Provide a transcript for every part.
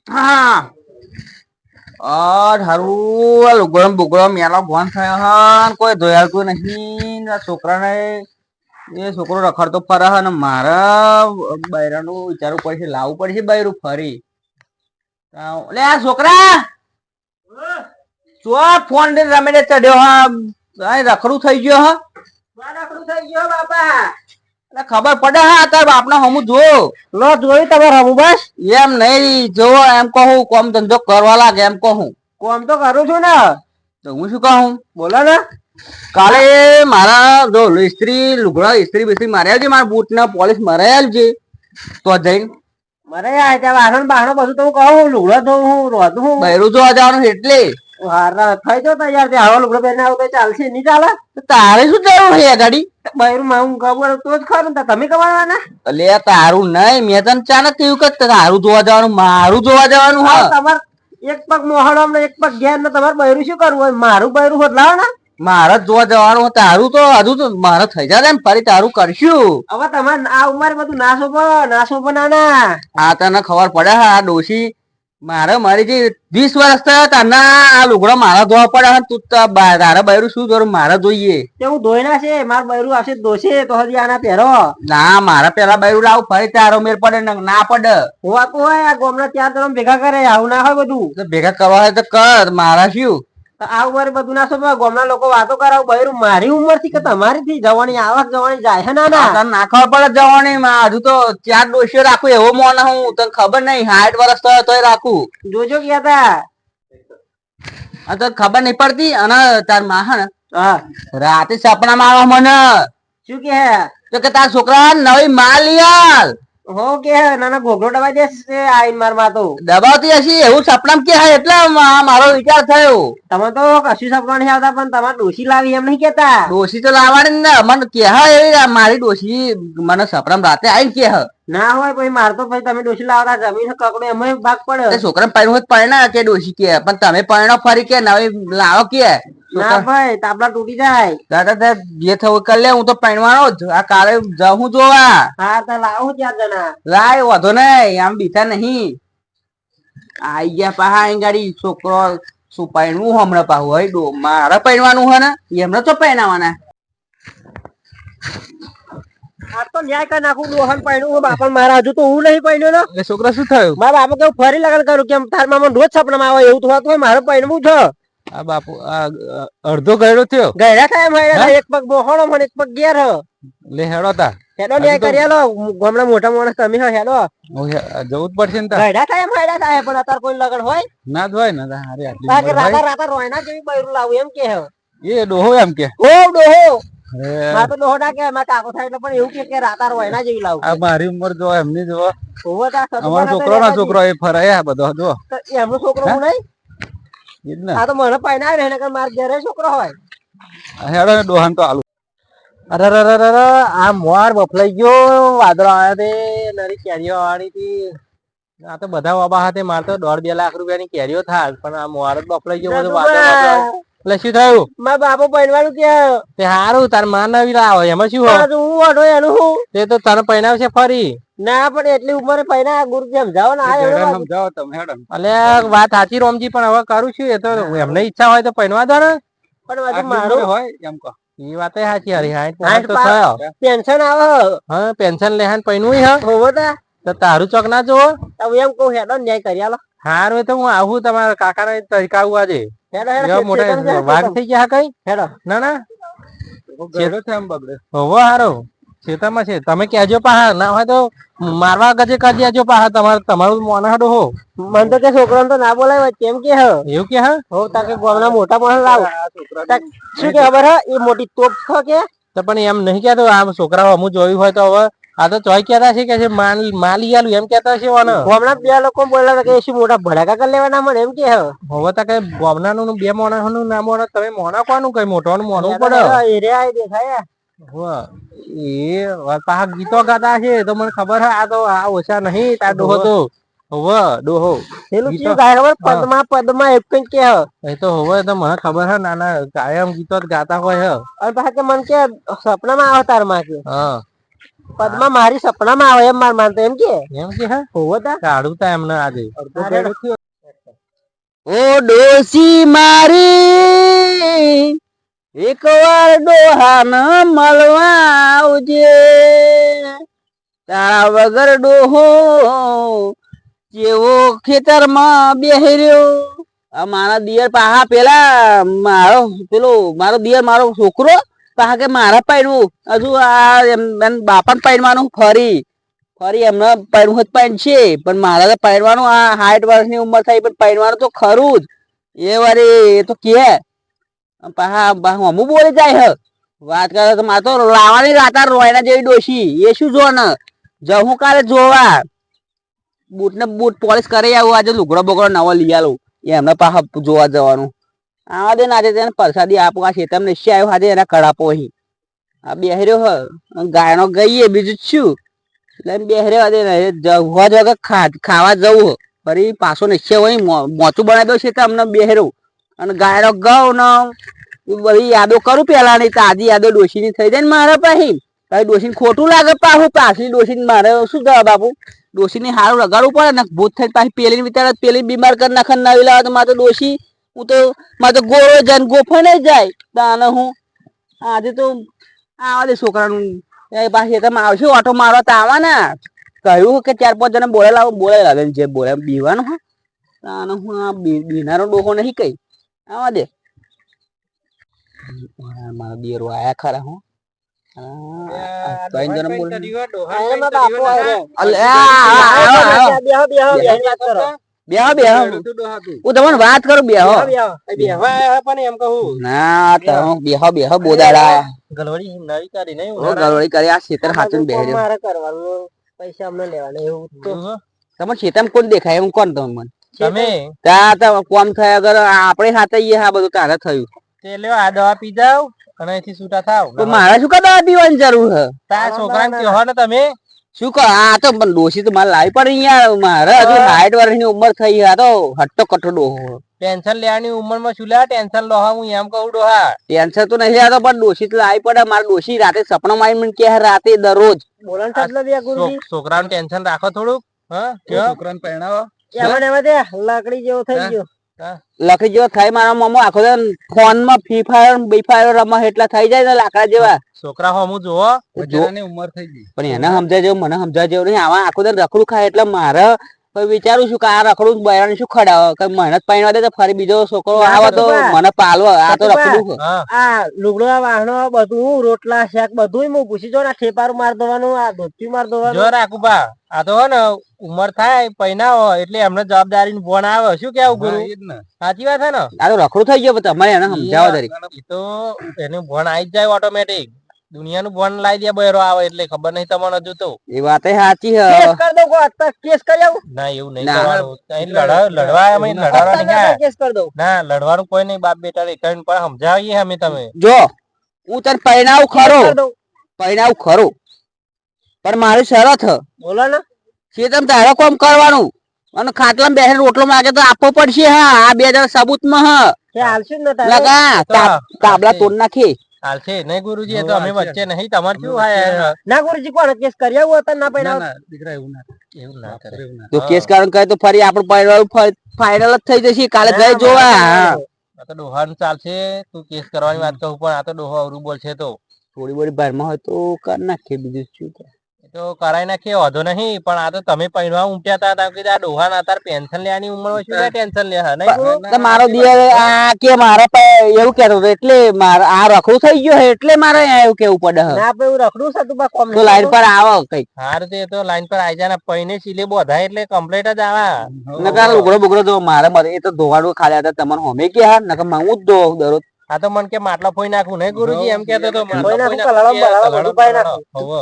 હા હારું લુગડમ બુગડો મેલો ભોન થયો હ કોઈ ધોયાતું નહીં છોકરાને એ છોકરો રખડતો ફરે હ ને મારા બૈરાનું વિચારવું પડશે લાવવું પડશે બૈરું ફરી લે આ છોકરા ફોન રમે ચડ્યો હા રખડું થઈ ગયો રખડું થઈ ગયો બાપા ખબર પડે હા તાર બાપ ના હમું જો લો જોયું તમારે હમું બસ એમ નહી જોવો એમ કહું કોમ ધંધો કરવા લાગે એમ કહું કોમ તો કરું છું ને તો હું શું કહું બોલો ને કાલે મારા જો ઇસ્ત્રી લુગડા ઇસ્ત્રી બિસ્ત્રી માર્યા છે મારા બૂટ ના પોલિશ મરાયેલ છે તો જઈને મરે ત્યાં વાહન બાહણ બધું તો હું કહું લુગડો તો હું રોધું હું બૈરું જોવા જવાનું એટલે થઈ જો તૈયાર છે હવા લુગડો પહેરીને આવું તો ચાલશે નહીં ચાલે તારે શું જરૂર છે ગાડી બૈરું હું ખબર તો જ ખરું તમે કમાવાના એટલે તારું નહીં મેં તને ચાનક કેવું કે તારું જોવા જવાનું મારું જોવા જવાનું હા તમારે એક પગ મોહડો એક પગ ઘેર ને તમારે બૈરું શું કરવું હોય મારું બૈરું હોટલાવો ને મારે જોવા જવાનું તારું તો હજુ તો મારે થઈ જાય ને ફરી તારું કરશું હવે તમારે આ ઉંમરે બધું નાસો નાના આ તને ખબર પડે હા આ ડોશી મારે મારી જે 20 વર્ષ થયા તને આ લુગડો મારા ધોવા પડે તું તારા બૈરું શું જોરું મારે જોઈએ હું ધોઈ ના છે મારા બૈરું આવશે દોશે તો હજી આના પહેરો ના મારા પેલા બૈરું લાવું ફરી તારો મેર પડે ના પડે હોવાતું હોય આ ગોમના ત્યાં તમે ભેગા કરે આવું ના હોય બધું ભેગા કરવા હોય તો કર મારા શું આ ઉંમરે બધું ના સમજ ગામના લોકો વાતો કરાવ બૈરું મારી ઉંમર થી કે તમારી થી જવાની આવક જવાની જાય છે ના ના ખબર પડે જવાની હજુ તો 4 ડોશીઓ રાખું એવો મોન હું તને ખબર નહીં 60 વર્ષ થયો તોય રાખું જોજો ગયા તા તો ખબર નહીં પડતી અને તાર માહણ રાતે સપનામાં આવે મને શું કે તાર છોકરા નવી માલ યાર હો કે નાના ઘોઘરો દબાઈ દેશે આઈન મારમાં તો દબાવતી હશે એવું સપનામ કે એટલે મારો વિચાર થયો તમે તો કશું સપના નહીં આવતા પણ તમારે ડોશી લાવી એમ નહીં કેતા ડોશી તો લાવવાની ને મને કે એવી મારી ડોશી મને સપનામ રાતે આવીને કે ના હોય પછી માર તો પછી તમે ડોશી લાવતા જમીન કકડો એમ ભાગ પડે છોકરા પૈણું હોય પરણા કે ડોશી કે પણ તમે પરણો ફરી કે નવી લાવો કે ના ભાઈ તાપલા તૂટી જાય દાદા જે થયું કરી લે હું તો પૈણવાનો જ આ કાલે જાઉં જોવા હા તો લાવું ત્યાં જણા લાય વધો નઈ આમ બીતા નહીં આઈ ગયા પહા ગાડી છોકરો શું પૈણવું હમણાં પાહુ હોય ડો મારે પૈણવાનું હોય ને એમને તો પૈણાવાના આ તો ન્યાય કરી નાખું ડોહન પૈણું બાપા મારા હજુ તો હું નહીં પૈણ્યો ને છોકરા શું થયું મારા બાપા કેવું ફરી લગન કરું કેમ તાર મામા રોજ સપનામાં આવે એવું તો હોતું હોય મારે પૈણવું છે આ બાપુ આ અડધો ગયડો થયો ગયડા થાય એક પગ બોહણો મને એક પગ ઘેર લે હેડો તા હેડો ન્યાય કરી લો ગામના મોટા માણસ તમે હો હેડો જવું જ પડશે ને તા ગયડા થાય પણ અત્યારે કોઈ લગન હોય ના જ હોય ને અરે આટલી રાતા રોયના જેવી બૈરું લાવું એમ કે એ ડોહો એમ કે ઓ ડોહો માં તો ડોહો ના કે માં કાકો થાય એટલે પણ એવું કે રાતા રોયના જેવી લાવું આ મારી ઉંમર જો એમની જો ઓવો તા અમારો છોકરો ના છોકરો એ ફરાય આ બધો જો એમનો છોકરો હું નહીં આ તો મને પૈણા રહે ને માર ઘરે છોકરો હોય હેડો ડોહાન તો આલુ અરે આ મોર બફલાઈ ગયો વાદળો આવ્યા તે નરી કેરીઓ વાળી હતી આ તો બધા બાબા હાથે માર તો 1.5-2 લાખ રૂપિયાની કેરીઓ થાય પણ આ મોર જ બફલાઈ ગયો બધું વાદળ એટલે શું થયું મારા બાપો પૈણવાનું કે તે હારું તાર માં નવી લાવો એમાં શું હોય હું ઓઢો એનું હું તે તો તને પૈણાવશે ફરી ના પણ એટલી ઉંમરે પૈણા ગુરુ સમજાવો ને આ સમજાવો તમે હેડો અલે વાત સાચી રોમજી પણ હવે કરું છું એ તો એમને ઈચ્છા હોય તો પૈણવા દો ને પણ મારું હોય એમ કહો એ વાત સાચી હરી હા તો થયો પેન્શન આવે હા પેન્શન લે હા પૈણું હા હોવો તો તારું ચોક ના જોવો એમ કહું હેડો ન્યાય કરી આલો હારું તો હું આવું તમારા કાકા ને તરીકાવું આજે મોટા વાઘ થઈ ગયા કઈ હેડો ના ના હોવો હારો ખેતરમાં છે તમે કેજો પાહા ના હોય તો મારવા ગજે કરી દેજો પાહા તમારું મોનાડો હો મને તો કે છોકરાને તો ના બોલાય કેમ કે હ એવું કે હા હો તાકે ગામના મોટા માણસ લાવ શું કે ખબર હે એ મોટી તોપ છો કે તો પણ એમ નહીં કેતો આમ છોકરાઓ અમુ જોયું હોય તો હવે આ તો ચોય કેતા છે કે માલી આલું એમ કેતા છે ગામના બે લોકો બોલ્યા કે શું મોટા ભડાકા કરી લેવાના મને એમ કે હવે તો કે ગામના નું 2 મોણા નું ના મોણા તમે મોણા કોનું કઈ મોટવાનું મોણવું પડે એ રે આ દેખાય એ પાહા ગીતો ગાતા છે તો મને ખબર હે આ તો આ ઓછા નહીં તાર ડોહો તો હોવે ડોહો પેલું શું ગાય ખબર પદમાં એક કઈ કે એ તો હોવે તો મને ખબર હે નાના કાયમ ગીતો ગાતા હોય હે અને પાછા કે મને કે સપનામાં આવે તાર માં કે હા પદમાં મારી સપનામાં આવે એમ માર માનતો એમ કે હા હોવો તા કાઢું તા એમને આજે ઓ ડોસી મારી એકવાર ડોહાન મળવા આવજે તારા વગર ડોહો જેવો ખેતરમાં બેહર્યો મારા દિયર પાહા પેલા મારો દિયર મારો છોકરો પાહા કે મારા પાડવું હજુ આ બાપા પાડવાનું ફરી એમને પાડવું પાડ છે પણ મારા તો પાડવાનું આ 60 વર્ષની ઉંમર થઈ પણ પાડવાનું તો ખરું જ એ વારી એ તો કે પાહા હમું બોલી જાય હ વાત કરે તો મારે તો લાવવાની રાતા રોયના જેવી ડોશી એ શું જો ને જહું કાલે જોવા બૂટ ને બૂટ પોલિશ કરી આવું આજે લુગડો બગડો નવો લઈ આલું એમને પાહા જોવા જવાનું આવા દે ને આજે તેને પરસાદી આપવા છે તમને શું આવ્યો આજે એના કડાપો અહીં આ બેહર્યો હ ગાયનો ગઈએ બીજું શું એટલે બેહર્યો દે ને જવા જ વગર ખાવા જવું ફરી પાછો નિશ્ચય હોય મોચું બનાવી દઉં છે તો અમને બેહર્યો અને ગાયનો ગઉ ને બધી યાદો કરું પેલા ની તાજી યાદો ડોશીની થઈ જાય ને મારા પાછી ડોશીને ખોટું લાગે પાછું પાછલી ડોશીને મારે શું જવાબ બાપુ ડોશીને હારું લગાડવું પડે ને ભૂત થઈ પાછી પેલી વિચાર પેલી બીમાર કરી નાખે નવી લાવે તો મારે તો ડોશી હું તો મારે તો ગોળો જાય ને ગોફો નહીં જાય તાને હું આજે તો આવા દે છોકરાનું પાછી તમે આવશે ઓટો મારવા તો આવવાના કહ્યું કે 4-5 જણા બોલે લાગે જે બોલે બીવાનું હા તાને હું આ બીનારો ડોહો નહીં કઈ આવા દે મારા દિયરો આયા ખરા હું હું તમને વાત કરું બેહો ના બેહો બેહો બોદાડા ગલોડી કરી આ ખેતર હાથું બેહી પૈસા અમને લેવાના એવું તમને ખેતર કોણ દેખાય એમ કોણ તમને તમે ત્યાં કોમ થયા અગર આપણે હાથે આ બધું તારે થયું તે લ્યો આ દવા પી જાવ અને અહીંથી છૂટા થાવ તો મારે શું કા દવા પીવાની જરૂર છે તાર છોકરાને કહો ને તમે શું કહો આ તો પણ ડોશી તો મારે લાવી પડી યાર મારે હજુ 60 વર્ષની ઉંમર થઈ આ તો હટ્ટો કટ્ટો ડોહો ટેન્શન લેવાની ઉંમરમાં શું લે ટેન્શન લો હું એમ કહું ડોહા ટેન્શન તો નહીં લેતો પણ ડોશી તો લાવી પડે મારે ડોશી રાતે સપનામાં આવીને કે રાતે દરરોજ બોલણ છાટલો દે ગુરુજી છોકરાનું ટેન્શન રાખો થોડુંક હા છોકરાને પહેણાવો એમાં દે લાકડી જેવો થઈ ગયો લખી જેવો થાય મારા મમ્મો આખો ફોન માં ફ્રી ફાયર બી ફાયર રમવા એટલા થઈ જાય ને લાકડા જેવા છોકરા હમું જોવો ઉંમર થઈ ગઈ પણ એને સમજાય જેવું મને સમજાય જેવું નહીં આવા આખો દિન રખડું ખાય એટલે મારે વિચારું છું કે આ રખડું બૈરાને શું ખડાવે કઈ મહેનત પાણી દે તો ફરી બીજો છોકરો આવે તો મને પાલવો આ તો રખડું આ લુગડા વાહણો બધું રોટલા શાક બધું હું પૂછી જો ને ઠેપારું માર દવાનું આ ધોતી માર દવાનું જો રાખું બા આ તો ને ઉંમર થાય પૈનાવો એટલે એમને જવાબદારી નું ભણ આવે શું કેવું ગુરુ સાચી વાત છે ને આ તો રખડું થઈ ગયો તમારે એને સમજાવો દરેક તો એનું ભણ આવી જ જાય ઓટોમેટિક દુનિયાનું ભણ લાવી દે બહેરો આવે એટલે ખબર નહીં તમને હજુ તો એ વાત સાચી છે કેસ કરી દઉં કેસ કરી આવું ના એવું નહીં કરવાનું લડવા અમે લડવા નહીં કેસ કરી દઉં ના લડવાનું કોઈ નહીં બાપ બેટા રે કઈ પણ સમજાવીએ અમે તમે જો હું તને પૈણાવું ખરો પણ મારી શરત બોલો ને છે તમે તારે કોમ કરવાનું અને ખાટલામાં બેસીને રોટલો માંગે તો આપવો પડશે હા આ 2 જણા સબૂતમાં હ હાલશું ને લગા તાબલા તોડ નાખી હાલશે નહીં ગુરુજી એ તો અમે વચ્ચે નહીં તમારે શું ના ગુરુજી કોણ કેસ કરી આવું હતા ના પૈણા દીકરા એવું ના કરે તો કેસ કારણ કહે તો ફરી આપણે ફાઇનલ જ થઈ જશે કાલે ગઈ જોવા આ તો ડોહાનું ચાલશે તું કેસ કરવાની વાત કહું પણ આ તો ડોહો અવરું બોલશે તો થોડી બોડી બારમાં હોય તો કરી નાખીએ બીજું શું તો કરાઈ નાખીએ વાંધો નહીં પણ આ તો તમે પૈણવા ઉમટ્યા હતા કે આ ડોહાના તાર પેન્શન લેવાની ઉંમરમાં શું ટેન્શન લે નહીં મારો દિયર આ કે મારા એવું કહેતો એટલે આ રખડું થઈ ગયો એટલે મારે એવું કેવું પડે ના એવું રખડું છે તું તો લાઈન પર આવો કઈ હાર તે તો લાઈન પર આવી જાય ને પૈને સિલે બોધાય એટલે કમ્પ્લીટ જ આવા નકર લુગડો બુગડો જો મારે એ તો ધોવાનું ખાલી હતા તમને હોમે કે હા નકર હું જ ધોઉં દરરોજ આ તો મન કે માટલા ફોઈ નાખું નહીં ગુરુજી એમ કેતો તો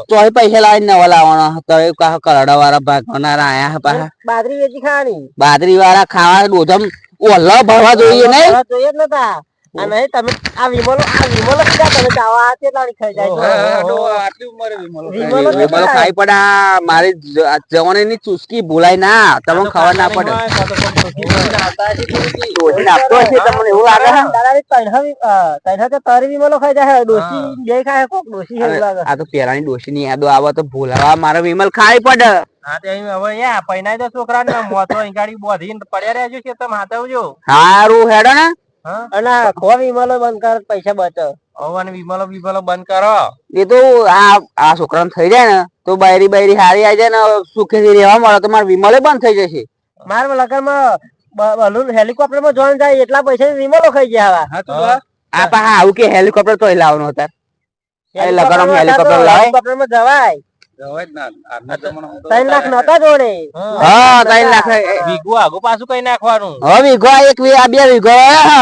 તો પૈસા લાવીને નવા લાવવાનો તો કલડા વાળા ભાગવાના આયા પાછા બાજરી વેચી ખાવાની બાજરી વાળા ખાવા દોધમ ઓલ્લા ભરવા જોઈએ નહીં જોઈએ જ નતા આ નહીં તમે આ વિમલો કીધા તમે ચાવા આ કેટલાની ખાઈ જાય આટલી ઉંમરે વિમલો વિમલો ખાઈ પડે મારી જવાની ની ચુસ્કી ભૂલાય ના તમને ખબર ના પડે ડોશી આપતો હશે તમને એવું લાગે તારી વિમલો ખાઈ જાય ડોશી બે ખાય કોક ડોશી એવું લાગે આ તો પેલાની ડોશી ની યાદો આવે તો ભૂલાવા મારે વિમલ ખાઈ પડે હા તે હવે યા પૈનાઈ દો છોકરાને મોતો ગાડી બોધીને પડ્યા રહેજો કે તમે હાથવજો હારું હેડો ને અને ખો વિમલો બંધ કર પૈસા બચો હવે વિમલો બંધ કરો એ તો આ છોકરાને થઈ જાય ને તો બાયરી હારી આવી જાય ને સુખેથી રહેવા મળે તો મારે વિમલે બંધ થઈ જશે મારા લગન માં હેલિકોપ્ટર માં જોઈન જાય એટલા પૈસા વિમલો ખાઈ ગયા આ પા આવું કે હેલિકોપ્ટર તો લાવવાનો હતા હેલિકોપ્ટર માં જવાય 3 લાખ નતા જોડે હા 3 લાખ વીઘો આગુ પાછું કઈ નાખવાનું હવે વીઘો એક બે વીઘો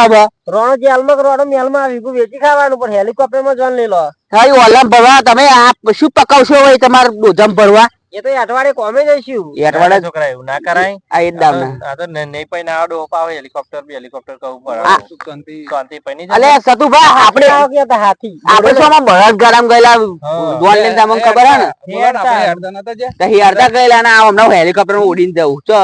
હવે રોણો જેલમાં રોડો મેલમાં વીઘો વેચી ખાવાનું પણ હેલિકોપ્ટર માં જોન લઈ લો ખાલી ઓલમ ભરવા તમે આ શું પકાવશો હોય તમારે દોધમ ભરવા એ તો અઠવાડિયે કોમે જઈશું અઠવાડિયે છોકરા એવું ના કરાય આ એક દામ આ તો નહીં પૈને આવડો પાવે હેલિકોપ્ટર કહું પડે શાંતિ પૈની અલે સતુભા આપણે હાથી આપણે શું બળદ ગરમ ગયેલા દોડ લઈને તમને ખબર હે ને તહી અડધા ગયેલા ને હમણાં હેલિકોપ્ટર માં ઉડીને જવું ચો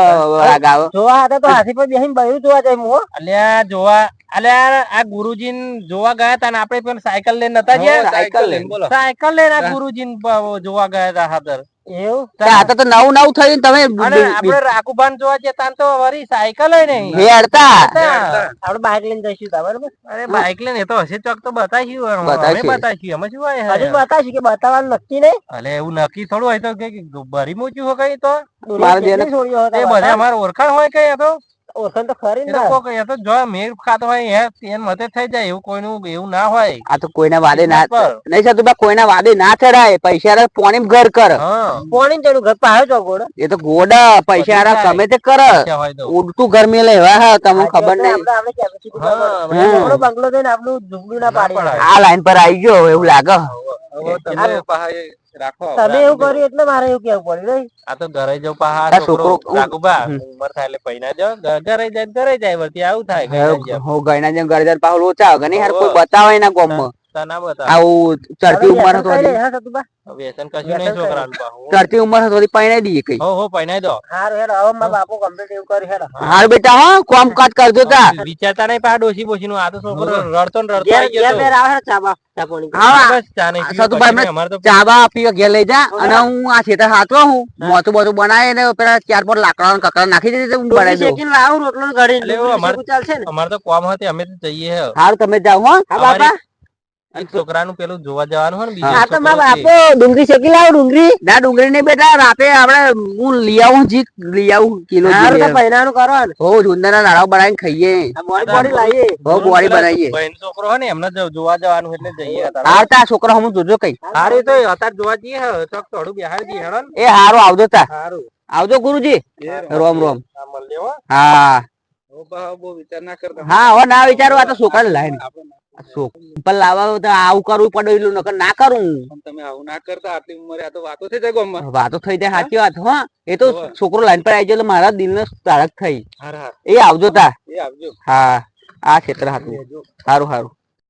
ગાવ જોવા હતા તો હાથી પર બેહીને બયું જોવા જાય મો અલ્યા જોવા અલ્યા આ ગુરુજી જોવા ગયા તા ને આપણે પણ સાયકલ લઈને નતા ગયા સાયકલ લઈને આ ગુરુજી જોવા ગયા તા હાથર એવું તો નવું થયું તમે આપડે રાખુબાન જોવા જતા તો વરી સાયકલ હોય નહીં હેડતા આપડે બાઇક લઈને જઈશું બરાબર અરે બાઇક લઈને એ તો હશે ચોક તો બતાવીશું અમે શું હોય હજુ બતાવીશું કે બતાવવાનું નક્કી નહીં અલે એવું નક્કી થોડું હોય તો કે ભરી મૂક્યું હોય કઈ તો બધા અમારે ઓળખાણ હોય કઈ તો ઓળખાણ તો ખરી ને તો જો મેળ ખાતો હોય એ મતે થઈ જાય એવું કોઈનું એવું ના હોય આ તો કોઈના વાદે ના નહીં સતુભા કોઈના વાદે ના ચડાય પૈસા પોણી ઘર કર પોણી ચડું ઘર પાયો છો ગોડ એ તો ગોડા પૈસા ગમે તે કર ઉડતું ઘર મેં લેવા હા તમને ખબર નહીં બંગલો થઈને આપણું ઝૂંપડું ના પાડી આ લાઈન પર આવી ગયો એવું લાગે તમે એવું કર્યું એટલે મારે એવું કેવું પડ્યું નહીં આ તો ઘરે જવું પહાડ છોકરો રાખુબા ઉંમર થાય એટલે પૈના જાવ ઘરે જાય વળતી આવું થાય હું ગયના જેમ ઘરે જાય પાહુ લોચા આવે નહીં યાર કોઈ બતાવે ના ગોમમાં આવું ચડતી ઉંમર હતો વ્યસન કશું નહીં છોકરાનું ચડતી ઉંમર હતો પૈણાઈ દઈએ કઈ હો પૈણાઈ દો હારું હેડો હવે મારા બાપુ કમ્પ્લીટ એવું કરી હેડો હાર બેટા હો કોમ કાટ કરજો તા વિચારતા નહીં પા ડોસી બોસી નું આ તો છોકરો રડતો ને રડતો આવી ગયો ચાબા પીવા ઘેર લઈ જા અને હું આ ખેતર હાથવા હું મોતું બધું બનાવી ને પેલા 4-5 લાકડા કકડા નાખી દીધી હું બનાવી દઉં અમારે તો કોમ હતી અમે તો જઈએ હારું તમે જાઓ હો બાપા છોકરાનું પેલું જોવા જવાનું હોય ને બીજું ડુંગળી શેકી લાવ ડુંગળી ના ડુંગળી નહીં બેટા રાતે આપડે હું લઈ આવું લઈ આવું કિલો પૈનાનું કરો હો ઝુંદાના નાળા બનાવીને ખાઈએ બોડી લાવીએ બહુ બોડી બનાવીએ છોકરો હોય ને એમને જોવા જવાનું એટલે જઈએ હાર તા છોકરા હમ જોજો કઈ હારે તો અત્યારે જોવા જઈએ ચોક થોડું બિહાર જઈએ હેડો એ હારું આવજો તા હારું આવજો ગુરુજી રોમ રોમ હા બહુ વિચાર ના કરતા હા હવે ના વિચારો આ તો છોકરા લાઈન પણ લાવવા તો આવું કરવું પડે એટલું નકર ના કરું તમે આવું ના કરતા આટલી ઉંમરે આ તો વાતો થઈ જાય ગામમાં વાતો થઈ જાય સાચી વાત હા એ તો છોકરો લાઈન પર આવી જાય એટલે મારા દિલ ને તારક થઈ એ આવજો તા એ આવજો હા આ ક્ષેત્ર હતું સારું